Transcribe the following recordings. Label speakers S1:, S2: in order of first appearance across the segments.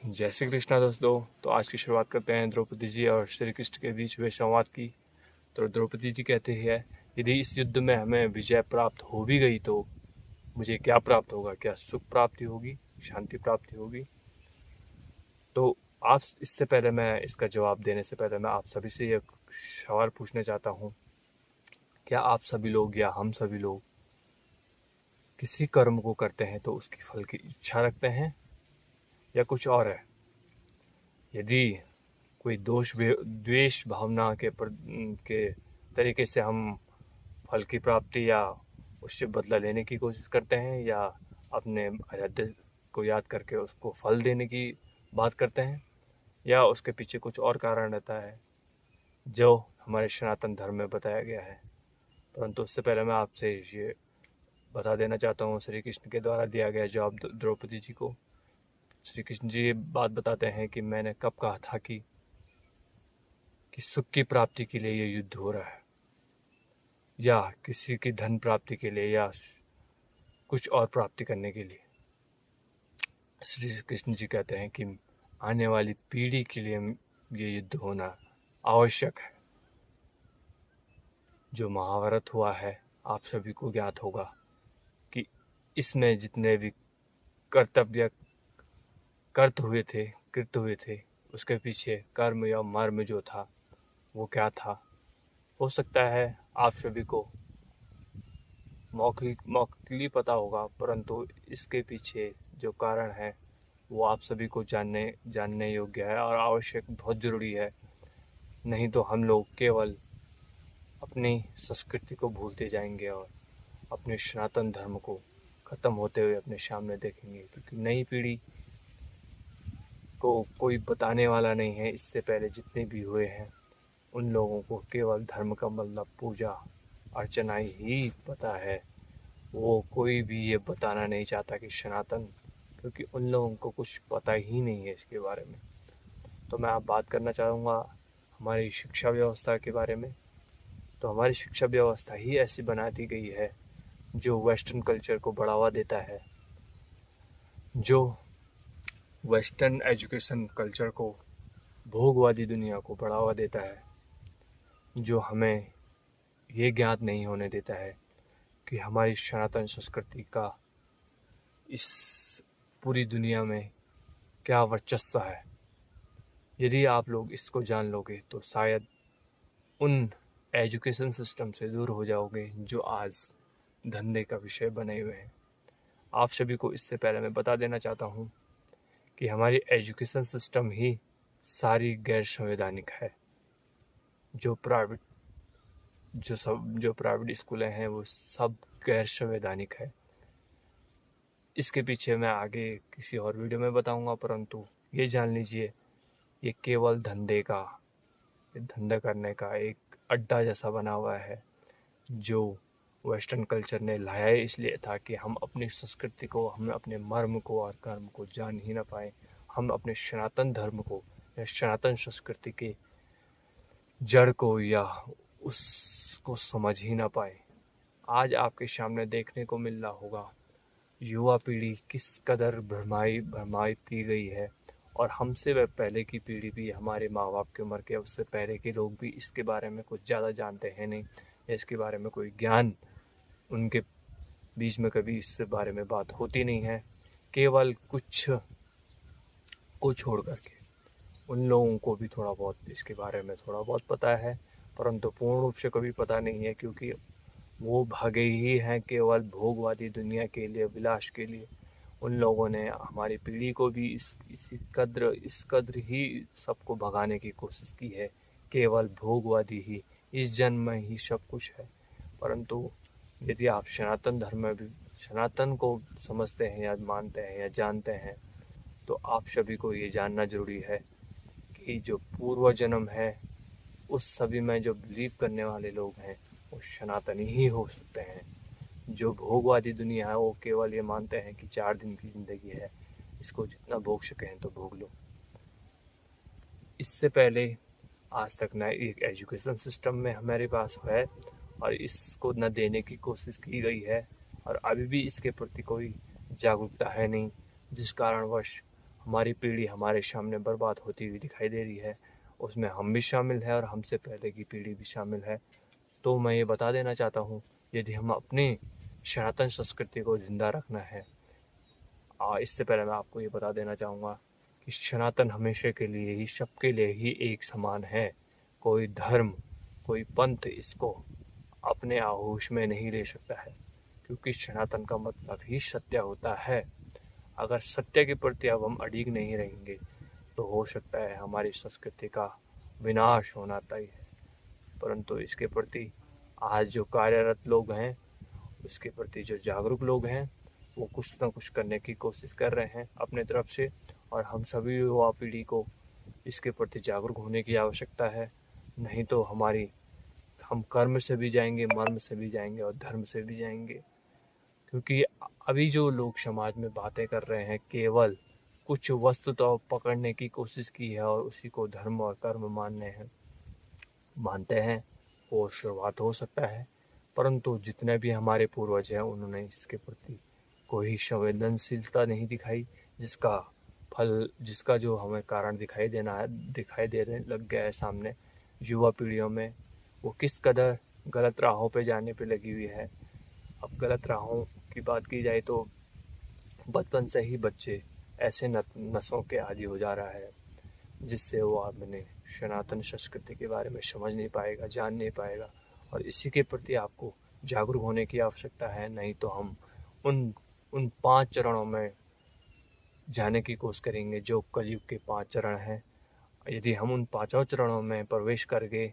S1: जय श्री कृष्णा दोस्तों। तो आज की शुरुआत करते हैं द्रौपदी जी और श्री कृष्ण के बीच हुए संवाद की। तो द्रौपदी जी कहते हैं, यदि इस युद्ध में हमें विजय प्राप्त हो भी गई तो मुझे क्या प्राप्त होगा? क्या सुख प्राप्ति होगी, शांति प्राप्ति होगी? तो आप इससे पहले मैं इसका जवाब देने से पहले मैं आप सभी से एक सवाल पूछना चाहता हूँ। क्या आप सभी लोग या हम सभी लोग किसी कर्म को करते हैं तो उसकी फल की इच्छा रखते हैं या कुछ और है? यदि कोई द्वेष भावना के तरीके से हम फल की प्राप्ति या उससे बदला लेने की कोशिश करते हैं, या अपने अयोध्या को याद करके उसको फल देने की बात करते हैं, या उसके पीछे कुछ और कारण रहता है जो हमारे सनातन धर्म में बताया गया है। परंतु उससे पहले मैं आपसे ये बता देना चाहता हूँ, श्री कृष्ण के द्वारा दिया गया जवाब द्रौपदी जी को। श्री कृष्ण जी ये बात बताते हैं कि मैंने कब कहा था कि सुख की प्राप्ति के लिए ये युद्ध हो रहा है, या किसी की धन प्राप्ति के लिए, या कुछ और प्राप्ति करने के लिए। श्री कृष्ण जी कहते हैं कि आने वाली पीढ़ी के लिए ये युद्ध होना आवश्यक है। जो महाभारत हुआ है, आप सभी को ज्ञात होगा कि इसमें जितने भी कर्तव्य कृत हुए थे, उसके पीछे कर्म या मर्म जो था वो क्या था। हो सकता है आप सभी को मौखिली पता होगा, परंतु इसके पीछे जो कारण है वो आप सभी को जानने योग्य है और आवश्यक, बहुत ज़रूरी है। नहीं तो हम लोग केवल अपनी संस्कृति को भूलते जाएंगे और अपने सनातन धर्म को ख़त्म होते हुए अपने सामने देखेंगे, क्योंकि नई पीढ़ी को कोई बताने वाला नहीं है। इससे पहले जितने भी हुए हैं उन लोगों को केवल धर्म का मतलब पूजा अर्चना ही पता है। वो कोई भी ये बताना नहीं चाहता कि सनातन, क्योंकि उन लोगों को कुछ पता ही नहीं है इसके बारे में। तो मैं आप बात करना चाहूँगा हमारी शिक्षा व्यवस्था के बारे में। तो हमारी शिक्षा व्यवस्था ही ऐसी बना दी गई है जो वेस्टर्न कल्चर को बढ़ावा देता है, जो वेस्टर्न एजुकेशन कल्चर को, भोगवादी दुनिया को बढ़ावा देता है, जो हमें ये ज्ञात नहीं होने देता है कि हमारी सनातन संस्कृति का इस पूरी दुनिया में क्या वर्चस्व है। यदि आप लोग इसको जान लोगे तो शायद उन एजुकेशन सिस्टम से दूर हो जाओगे जो आज धंधे का विषय बने हुए हैं। आप सभी को इससे पहले मैं बता देना चाहता हूँ कि हमारी एजुकेशन सिस्टम ही सारी गैर संवैधानिक है। जो प्राइवेट स्कूलें हैं वो सब गैर संवैधानिक है। इसके पीछे मैं आगे किसी और वीडियो में बताऊंगा, परंतु ये जान लीजिए ये केवल धंधा करने का एक अड्डा जैसा बना हुआ है, जो वेस्टर्न कल्चर ने लाया है इसलिए था कि हम अपनी संस्कृति को, हम अपने मर्म को और कर्म को जान ही ना पाए। हम अपने सनातन धर्म को या सनातन संस्कृति के जड़ को या उसको समझ ही ना पाए। आज आपके सामने देखने को मिल रहा होगा युवा पीढ़ी किस कदर भरमाई की गई है, और हमसे वह पहले की पीढ़ी भी, हमारे माँ बाप की उम्र के उससे पहले के लोग भी इसके बारे में कुछ ज़्यादा जानते हैं नहीं, या इसके बारे में कोई ज्ञान उनके बीच में कभी इससे बारे में बात होती नहीं है। केवल कुछ को छोड़ करके उन लोगों को भी थोड़ा बहुत इसके बारे में थोड़ा बहुत पता है, परंतु पूर्ण रूप से कभी पता नहीं है, क्योंकि वो भागे ही हैं केवल भोगवादी दुनिया के लिए, विलास के लिए। उन लोगों ने हमारी पीढ़ी को भी इस कद्र ही सबको भगाने की कोशिश की है। केवल भोगवादी ही, इस जन्म में ही सब कुछ है। परंतु यदि आप सनातन धर्म में भी सनातन को समझते हैं या मानते हैं या जानते हैं, तो आप सभी को ये जानना जरूरी है कि जो पूर्व जन्म है उस सभी में जो बिलीव करने वाले लोग हैं वो सनातनी ही हो सकते हैं। जो भोगवादी दुनिया है वो केवल ये मानते हैं कि 4 दिन की ज़िंदगी है, इसको जितना भोग सकें तो भोग लो। इससे पहले आज तक ना एक एजुकेशन सिस्टम में हमारे पास है और इसको न देने की कोशिश की गई है, और अभी भी इसके प्रति कोई जागरूकता है नहीं, जिस कारणवश हमारी पीढ़ी हमारे सामने बर्बाद होती हुई दिखाई दे रही है, उसमें हम भी शामिल हैं और हमसे पहले की पीढ़ी भी शामिल है। तो मैं ये बता देना चाहता हूँ, यदि हम अपनी सनातन संस्कृति को ज़िंदा रखना है, इससे पहले मैं आपको ये बता देना चाहूँगा कि सनातन हमेशा के लिए ही, सबके लिए ही एक समान है। कोई धर्म, कोई पंथ इसको अपने आगोश में नहीं ले सकता है, क्योंकि सनातन का मतलब ही सत्य होता है। अगर सत्य के प्रति अब हम अडिग नहीं रहेंगे तो हो सकता है हमारी संस्कृति का विनाश होना तय है। परंतु इसके प्रति आज जो कार्यरत लोग हैं, इसके प्रति जो जागरूक लोग हैं, वो कुछ ना कुछ करने की कोशिश कर रहे हैं अपने तरफ से, और हम सभी युवा पीढ़ी को इसके प्रति जागरूक होने की आवश्यकता है। नहीं तो हम कर्म से भी जाएंगे, मर्म से भी जाएंगे और धर्म से भी जाएंगे। क्योंकि अभी जो लोग समाज में बातें कर रहे हैं, केवल कुछ वस्तु तो पकड़ने की कोशिश की है और उसी को धर्म और कर्म मानते हैं, वो शुरुआत हो सकता है। परंतु जितने भी हमारे पूर्वज हैं, उन्होंने इसके प्रति कोई संवेदनशीलता नहीं दिखाई, जिसका जो हमें कारण दिखाई देने लग गया है सामने युवा पीढ़ियों में, वो किस कदर गलत राहों पे जाने पे लगी हुई है। अब गलत राहों की बात की जाए तो बचपन से ही बच्चे ऐसे नशों के आदी हो जा रहा है, जिससे वो अपने सनातन संस्कृति के बारे में समझ नहीं पाएगा, जान नहीं पाएगा। और इसी के प्रति आपको जागरूक होने की आवश्यकता है, नहीं तो हम उन उन 5 चरणों में जाने की कोशिश करेंगे जो कलयुग के 5 चरण हैं। यदि हम उन 5 चरणों में प्रवेश कर गए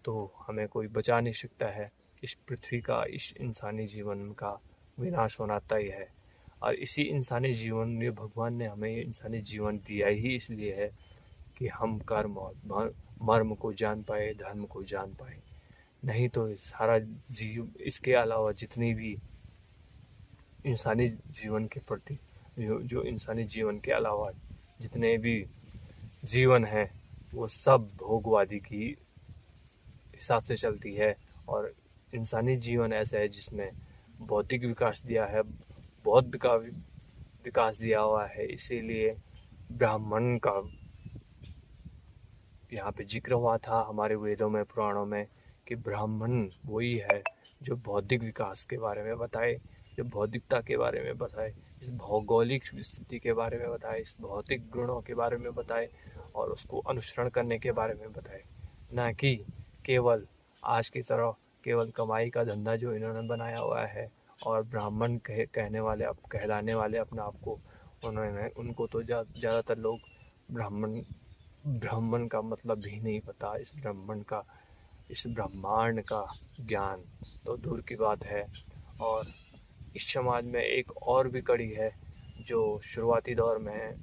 S1: तो हमें कोई बचा नहीं सकता है। इस पृथ्वी का, इस इंसानी जीवन का विनाश होना तय है। और इसी इंसानी जीवन में भगवान ने हमें इंसानी जीवन दिया ही इसलिए है कि हम कर्म और मर्म को जान पाए, धर्म को जान पाए। नहीं तो सारा इसके अलावा जितनी भी इंसानी जीवन के प्रति जो इंसानी जीवन के अलावा जितने भी जीवन है, वो सब भोगवादी की हिसाब से चलती है। और इंसानी जीवन ऐसा है जिसमें बौद्धिक विकास दिया है, बौद्ध का विकास दिया हुआ है। इसीलिए ब्राह्मण का यहाँ पे जिक्र हुआ था हमारे वेदों में, पुराणों में, कि ब्राह्मण वही है जो बौद्धिक विकास के बारे में बताए, जो बौद्धिकता के बारे में बताए, इस भौगोलिक स्थिति के बारे में बताए, इस भौतिक गुणों के बारे में बताए और उसको अनुसरण करने के बारे में बताए। ना कि केवल आज की तरह केवल कमाई का धंधा जो इन्होंने बनाया हुआ है। और ब्राह्मण कहलाने वाले अपने आप को, उनको तो ज़्यादातर लोग ब्राह्मण का मतलब भी नहीं पता। इस ब्रह्मांड का ज्ञान तो दूर की बात है। और इस समाज में एक और भी कड़ी है जो शुरुआती दौर में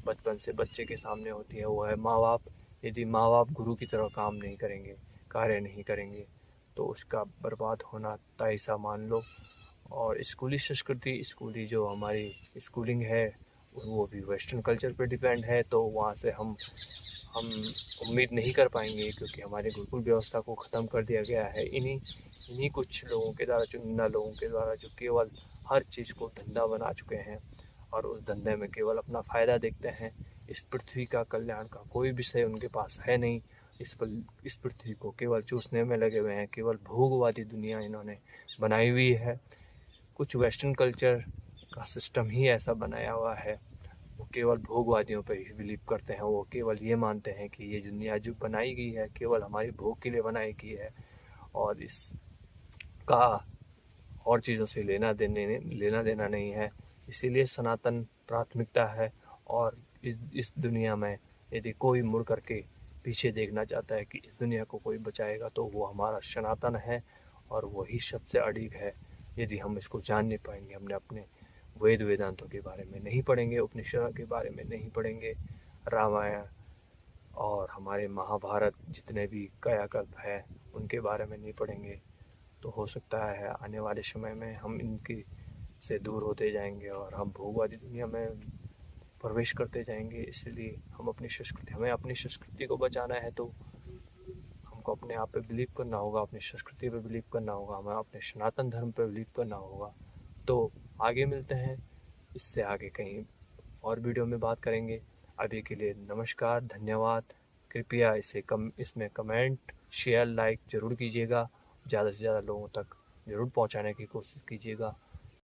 S1: बचपन से बच्चे के सामने होती है, वो है माँ बाप। यदि माँ बाप गुरु की तरह काम नहीं करेंगे, कार्य नहीं करेंगे, तो उसका बर्बाद होना तय सा मान लो। और स्कूली संस्कृति, स्कूली जो हमारी स्कूलिंग है, वो भी वेस्टर्न कल्चर पर डिपेंड है। तो वहाँ से हम उम्मीद नहीं कर पाएंगे, क्योंकि हमारे गुरुकुल व्यवस्था को ख़त्म कर दिया गया है इन्हीं कुछ लोगों के द्वारा, चुनिंदा लोगों के द्वारा, जो केवल हर चीज़ को धंधा बना चुके हैं और उस धंधे में केवल अपना फ़ायदा देखते हैं। इस पृथ्वी का कल्याण का कोई विषय उनके पास है नहीं। इस पृथ्वी को केवल चूसने में लगे हुए हैं। केवल भोगवादी दुनिया इन्होंने बनाई हुई है। कुछ वेस्टर्न कल्चर का सिस्टम ही ऐसा बनाया हुआ है। वो केवल भोगवादियों पर ही बिलीव करते हैं। वो केवल ये मानते हैं कि ये दुनिया जो बनाई गई है केवल हमारी भोग के लिए बनाई गई है, और इसका और चीज़ों से लेना देना नहीं है। इसीलिए सनातन प्राथमिकता है। और इस दुनिया में यदि कोई मुड़ करके पीछे देखना चाहता है कि इस दुनिया को कोई बचाएगा, तो वो हमारा सनातन है और वही सबसे अडिग है। यदि हम इसको जान नहीं पाएंगे, हमने अपने वेदांतों के बारे में नहीं पढ़ेंगे, उपनिषदों के बारे में नहीं पढ़ेंगे, रामायण और हमारे महाभारत जितने भी कायाकल्प है उनके बारे में नहीं पढ़ेंगे, तो हो सकता है आने वाले समय में हम इनकी से दूर होते जाएंगे और हम भोगवादी दुनिया में प्रवेश करते जाएंगे। इसलिए हमें अपनी संस्कृति को बचाना है, तो हमको अपने आप पे बिलीव करना होगा, अपनी संस्कृति पे बिलीव करना होगा, हमें अपने सनातन धर्म पे बिलीव करना होगा। तो आगे मिलते हैं, इससे आगे कहीं और वीडियो में बात करेंगे। अभी के लिए नमस्कार, धन्यवाद। कृपया इसमें कमेंट, शेयर, लाइक ज़रूर कीजिएगा। ज़्यादा से ज़्यादा लोगों तक ज़रूर पहुंचाने की कोशिश कीजिएगा।